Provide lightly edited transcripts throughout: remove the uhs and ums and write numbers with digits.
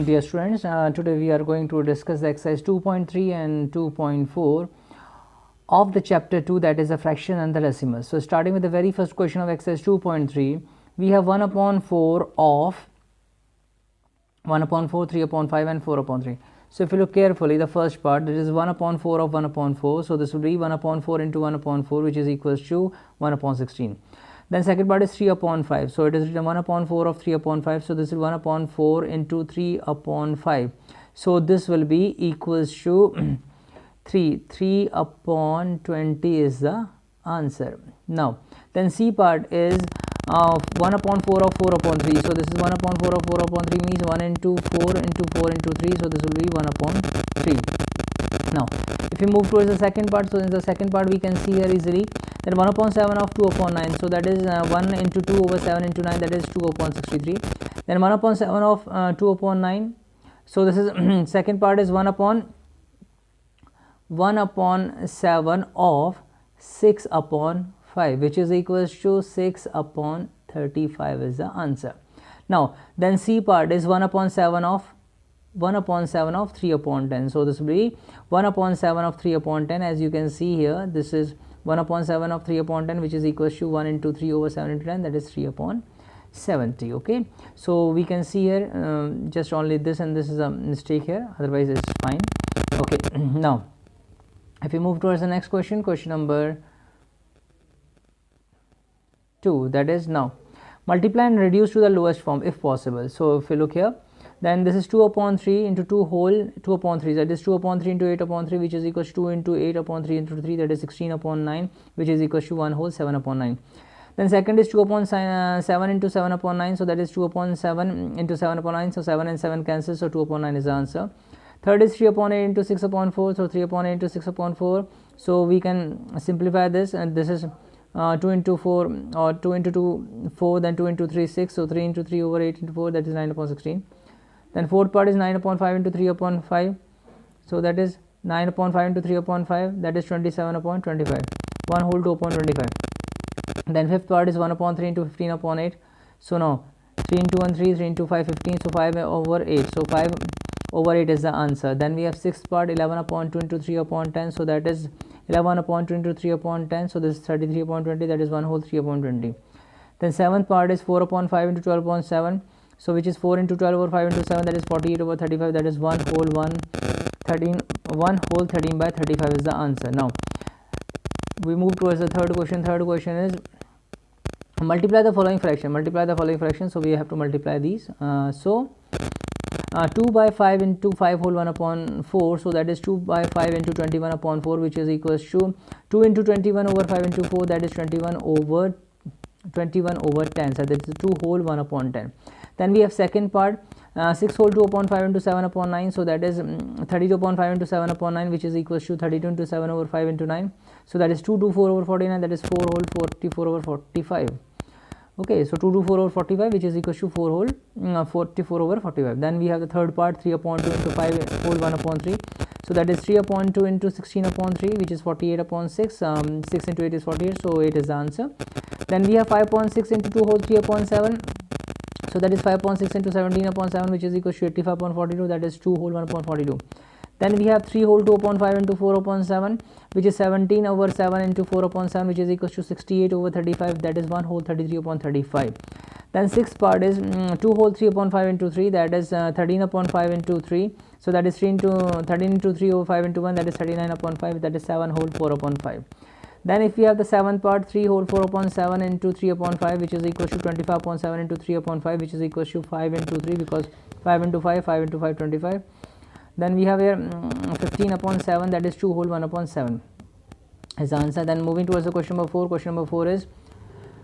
Dear students, today we are going to discuss the exercise 2.3 and 2.4 of the chapter 2, that is a fraction and the decimals. So starting with the very first question of exercise 2.3, we have 1 upon 4 of 1 upon 4, 3 upon 5 and 4 upon 3. So if you look carefully, the first part, this is 1 upon 4 of 1 upon 4. So this will be 1 upon 4 into 1 upon 4, which is equals to 1 upon 16. Then second part is 3 upon 5. So it is written 1 upon 4 of 3 upon 5. So this is 1 upon 4 into 3 upon 5. So this will be equals to 3 upon 20 is the answer. Now then C part is 1 upon 4 of 4 upon 3. So this is 1 upon 4 of 4 upon 3 means 1 into 4 into 4 into 3. So this will be 1 upon 3. Now if we move towards the second part, so in the second part we can see here easily that 1 upon 7 of 2 upon 9. So that is 1 into 2 over 7 into 9, that is 2 upon 63. Then 1 upon 7 of 2 upon 9. So this is second part is 1 upon 7 of 6 upon 5, which is equals to 6 upon 35 is the answer. Now then C part is 1 upon 7 of 3 upon 10. So this will be 1 upon 7 of 3 upon 10. As you can see here, this is 1 upon 7 of 3 upon 10, which is equals to 1 into 3 over 7 into 10, that is 3 upon 70. Okay, so we can see here just only this, and this is a mistake here, otherwise it's fine. Okay, now if we move towards the next question, question number 2, that is now multiply and reduce to the lowest form if possible. So if you look here, then this is 2 upon 3 into 2 whole 2 upon 3, that is 2 upon 3 into 8 upon 3, which is equals to 2 into 8 upon 3 into 3, that is 16 upon 9, which is equals to 1 whole 7 upon 9. Then second is 2 upon 7 into 7 upon 9, so that is 2 upon 7 into 7 upon 9, so 7 and 7 cancel, so 2 upon 9 is the answer. Third is 3 upon 8 into 6 upon 4, so 3 upon 8 into 6 upon 4, so we can simplify this, and this is 2 into 4 or 2 into 2 4, then 2 into 3 6, so 3 into 3 over 8 into 4, that is 9 upon 16. Then fourth part is 9 upon 5 into 3 upon 5, so that is 9 upon 5 into 3 upon 5, that is 27 upon 25, 1 whole 2 upon 25. Then fifth part is 1 upon 3 into 15 upon 8, so now 3 into 1 3, 3 into 5 15, so 5 over 8, so 5 over 8 is the answer. Then we have sixth part 11 upon 2 into 3 upon 10, so that is 11 upon 2 into 3 upon 10, so this is 33 upon 20, that is 1 whole 3 upon 20. Then seventh part is 4 upon 5 into 12 upon 7, so which is 4 into 12 over 5 into 7, that is 48 over 35, that is 1 whole 13 by 35 is the answer. Now we move towards the third question. Third question is multiply the following fraction. So we have to multiply these. 2 by 5 into 5 whole 1 upon 4, so that is 2 by 5 into 21 upon 4, which is equals to 2 into 21 over 5 into 4, that is 21 over 10, so that is 2 whole 1 upon 10. Then we have second part 6 whole 2 upon 5 into 7 upon 9, so that is 32 upon 5 into 7 upon 9, which is equals to 32 into 7 over 5 into 9, so that is 2 to 4 over 49, that is 4 whole 44 over 45. Okay, so 2 to 4 over 45, which is equals to 4 whole 44 over 45. Then we have the third part 3 upon 2 into 5 whole 1 upon 3, so that is 3 upon 2 into 16 upon 3, which is 48 upon 6, 6 into 8 is 48, so 8 is the answer. Then we have 5 upon 6 into 2 whole 3 upon 7, so that is 5 upon 6 into 17 upon 7, which is equal to 85 upon 42, that is 2 whole 1 upon 42. Then we have 3 whole 2 upon 5 into 4 upon 7, which is 17 over 7 into 4 upon 7, which is equal to 68 over 35, that is 1 whole 33 upon 35. Then sixth part is 2 whole 3 upon 5 into 3, that is 13 upon 5 into 3, so that is 3 into 13 into 3 over 5 into 1, that is 39 upon 5, that is 7 whole 4 upon 5. Then if we have the seventh part 3 whole 4 upon 7 into 3 upon 5, which is equal to 25 upon 7 into 3 upon 5, which is equal to 5 into 3, because 5 into 5 into 5 25. Then we have here 15 upon 7, that is 2 whole 1 upon 7 is the answer. Then moving towards the question number 4. Question number 4 is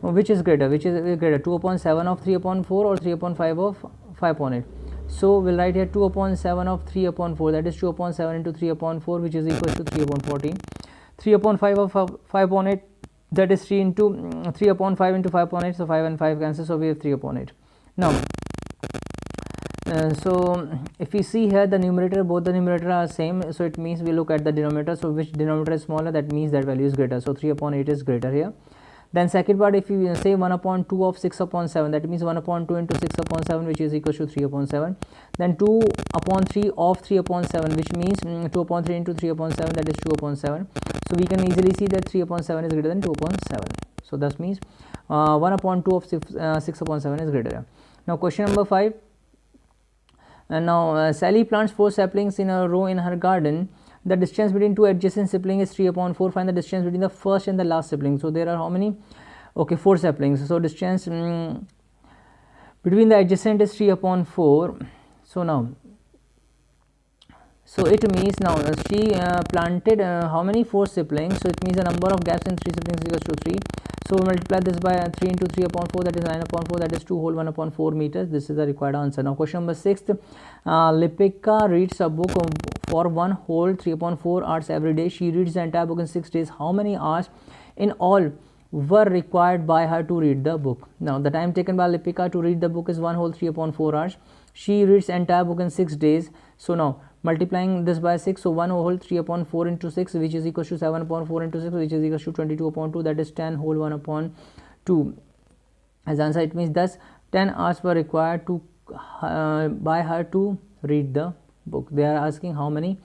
which is greater 2 upon 7 of 3 upon 4 or 3 upon 5 of 5 upon 8. So we'll write here 2 upon 7 of 3 upon 4, that is 2 upon 7 into 3 upon 4, which is equal to 3 upon 14. 3 upon 5 of 5 upon 8, that is 3 into 3 upon 5 into 5 upon 8, so 5 and 5 cancel, so we have 3 upon 8. Now so if we see here the numerator, both the numerator are same, so it means we look at the denominator, so which denominator is smaller, that means that value is greater, so 3 upon 8 is greater here. Then second part, if you say 1 upon 2 of 6 upon 7, that means 1 upon 2 into 6 upon 7, which is equal to 3 upon 7. Then 2 upon 3 of 3 upon 7, which means 2 upon 3 into 3 upon 7, that is 2 upon 7. So we can easily see that 3 upon 7 is greater than 2 upon 7. So that means 1 upon 2 of 6 upon 7 is greater. Now question number 5. And now Sally plants 4 saplings in a row in her garden. The distance between 2 adjacent saplings is 3 upon 4. Find the distance between the first and the last sapling. So there are how many? Okay, 4 saplings. So distance between the adjacent is 3 upon 4. So now, so it means now she planted how many? 4 saplings. So it means the number of gaps in 3 saplings is equal to 3. So multiply this by 3 into 3 upon 4, that is 9 upon 4, that is 2 whole 1 upon 4 meters. This is the required answer. Now question number 6. Lipika reads a book for 1 whole 3 upon 4 hours every day. She reads the entire book in 6 days. How many hours in all were required by her to read the book? Now the time taken by Lipika to read the book is 1 whole 3 upon 4 hours. She reads the entire book in 6 days. So now multiplying this by 6, so 1 whole 3 upon 4 into 6, which is equal to 7 upon 4 into 6, which is equal to 22 upon 2, that is 10 whole 1 upon 2 as answer. It means thus 10 hours were required to by her to read the book. They are asking how many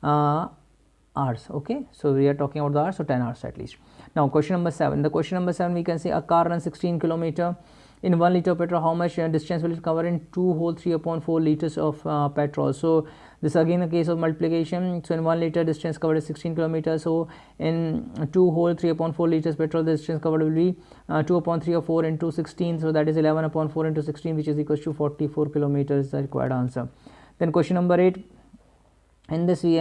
hours. Okay, so we are talking about the hours, so 10 hours at least. Now question number 7. The question number 7, we can say a car runs 16 kilometer in 1 liter of petrol. How much distance will it cover in 2 whole 3 upon 4 liters of petrol? So this again a case of multiplication. So in 1 liter distance covered is 16 kilometers. So in 2 whole 3 upon 4 liters petrol, the distance covered will be 2 upon 3 or 4 into 16. So that is 11 upon 4 into 16, which is equal to 44 kilometers, the required answer. Then question number 8. In this we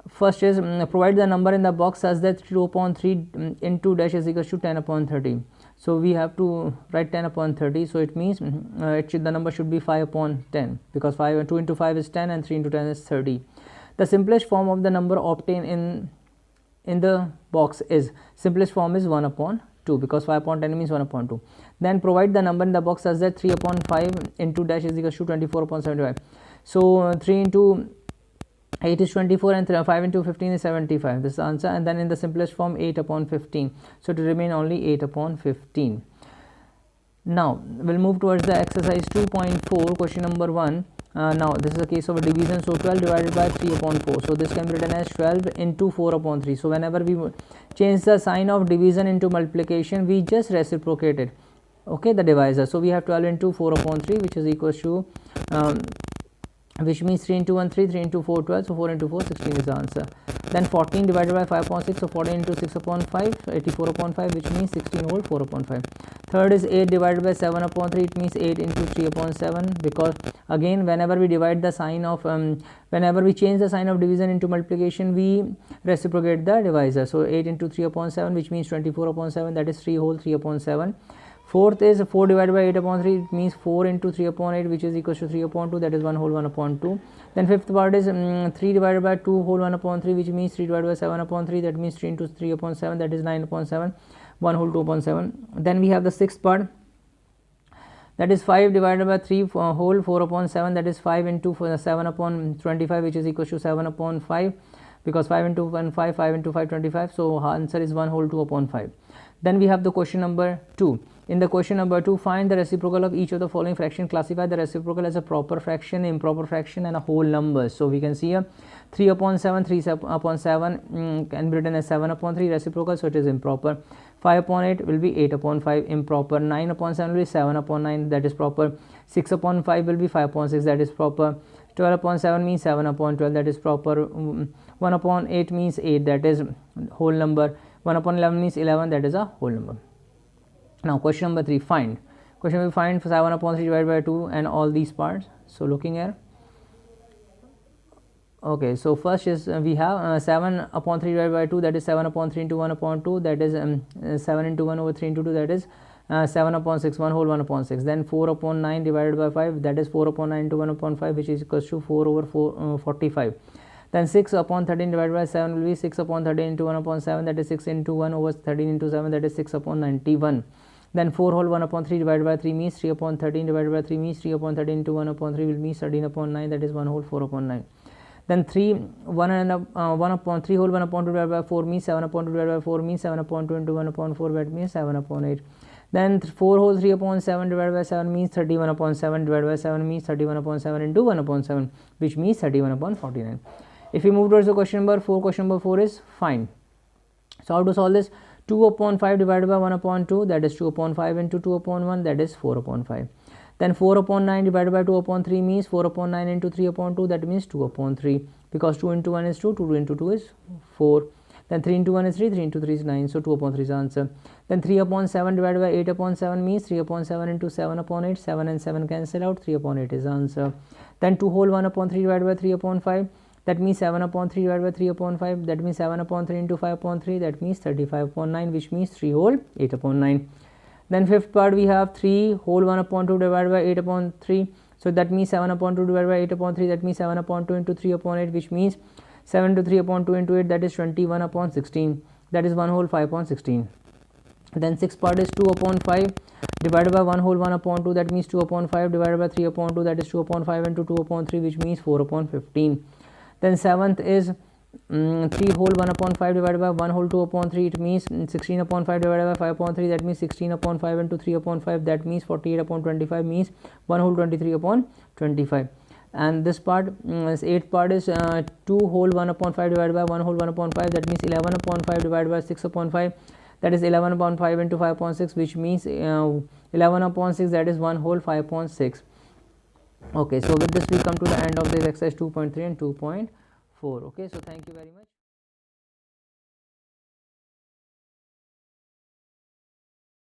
first is provide the number in the box such that 2 upon 3 into dash is equal to 10 upon 30. So we have to write 10 upon 30. So it means the number should be 5 upon 10, because 2 into 5 is 10 and 3 into 10 is 30. The simplest form of the number obtained in the box is, simplest form is 1 upon 2, because 5 upon 10 means 1 upon 2. Then provide the number in the box such that 3 upon 5 into dash is equal to 24 upon 75. So 3 into 8 is 24 and 5 into 15 is 75. This is the answer. And then in the simplest form 8 upon 15. So to remain only 8 upon 15. Now we'll move towards the exercise 2.4, question number 1. Now this is a case of a division. So 12 divided by 3 upon 4. So this can be written as 12 into 4 upon 3. So whenever we change the sign of division into multiplication, we just reciprocate it. Okay, the divisor. So we have 12 into 4 upon 3, which is equal to which means 3 into 1 3, 3 into 4 12, so 4 into 4 16 is the answer. Then 14 divided by 5 upon 6, so 14 into 6 upon 5, 84 upon 5, which means 16 whole 4 upon 5. Third is 8 divided by 7 upon 3, it means 8 into 3 upon 7, because again whenever we divide the sign of whenever we change the sign of division into multiplication, we reciprocate the divisor. So 8 into 3 upon 7, which means 24 upon 7, that is 3 whole 3 upon 7. Fourth is 4 divided by 8 upon 3, it means 4 into 3 upon 8, which is equal to 3 upon 2, that is 1 whole 1 upon 2. Then fifth part is 3 divided by 2 whole 1 upon 3, which means 3 divided by 7 upon 3, that means 3 into 3 upon 7, that is 9 upon 7, 1 whole 2 upon 7. Then we have the sixth part, that is 5 divided by 3 whole 4 upon 7, that is 5 into 7 upon 25, which is equal to 7 upon 5, because 5 into 1 5, 5 into 5 25, so answer is 1 whole 2 upon 5. Then we have the question number 2. In the question number 2, find the reciprocal of each of the following fraction. Classify the reciprocal as a proper fraction, improper fraction, and a whole number. So we can see here 3 upon 7, 3 upon 7 can be written as 7 upon 3 reciprocal, so it is improper. 5 upon 8 will be 8 upon 5, improper. 9 upon 7 will be 7 upon 9, that is proper. 6 upon 5 will be 5 upon 6, that is proper. 12 upon 7 means 7 upon 12, that is proper. 1 upon 8 means 8, that is whole number. 1 upon 11 means 11, that is a whole number. Now question number 3, find. Question will find 7 upon 3 divided by 2 and all these parts. So looking here. Okay, so first is we have 7 upon 3 divided by 2, that is 7 upon 3 into 1 upon 2, that is 7 into 1 over 3 into 2, that is 7 upon 6, 1 whole 1 upon 6. Then 4 upon 9 divided by 5, that is 4 upon 9 into 1 upon 5, which is equals to 4 over 45. Then 6 upon 13 divided by 7 will be 6 upon 13 into 1 upon 7, that is 6 into 1 over 13 into 7, that is 6 upon 91. Then 4 whole 1 upon 3 divided by 3 means 3 upon 13 divided by 3 means 3 upon 13 into 1 upon 3 will mean 13 upon 9, that is 1 whole 4 upon 9. then 3 1 and 1 upon 3 whole 1 upon 2 divided by 4 means 7 upon 2 divided by 4 means 7 upon 2 into 1 upon 4, that means 7 upon 8. Then 4 whole 3 upon 7 divided by 7 means 31 upon 7 divided by 7 means 31 upon 7 into 1 upon 7, which means 31 upon 49. If we move towards the question number 4, question number 4 is find. So how to solve this? 2 upon 5 divided by 1 upon 2, that is 2 upon 5 into 2 upon 1, that is 4 upon 5. Then 4 upon 9 divided by 2 upon 3 means 4 upon 9 into 3 upon 2, that means 2 upon 3, because 2 into 1 is 2, 2 into 2 is 4. Then 3 into 1 is 3, 3 into 3 is 9, so 2 upon 3 is the answer. Then 3 upon 7 divided by 8 upon 7 means 3 upon 7 into 7 upon 8, 7 and 7 cancel out, 3 upon 8 is the answer. Then 2 whole 1 upon 3 divided by 3 upon 5, that means 7 upon 3 divided by 3 upon 5, that means 7 upon 3 into 5 upon 3, that means 35 upon 9, which means 3 whole 8 upon 9. Then fifth part we have 3 whole 1 upon 2 divided by 8 upon 3, so that means 7 upon 2 divided by 8 upon 3, that means 7 upon 2 into 3 upon 8, which means 7 to 3 upon 2 into 8, that is 21 upon 16, that is 1 whole 5 upon 16. Then sixth part is 2 upon 5 divided by 1 whole 1 upon 2, that means 2 upon 5 divided by 3 upon 2, that is 2 upon 5 into 2 upon 3, which means 4 upon 15. Then seventh is 3 whole 1 upon 5 divided by 1 whole 2 upon 3, it means 16 upon 5 divided by 5 upon 3, that means 16 upon 5 into 3 upon 5, that means 48 upon 25, means 1 whole 23 upon 25. And this part, this eighth part is 2 whole 1 upon 5 divided by 1 whole 1 upon 5, that means 11 upon 5 divided by 6 upon 5, that is 11 upon 5 into 5 upon 6, which means 11 upon 6, that is 1 whole 5 upon 6. Okay, so with this we come to the end of this exercise 2.3 and 2.4. Okay, so thank you very much.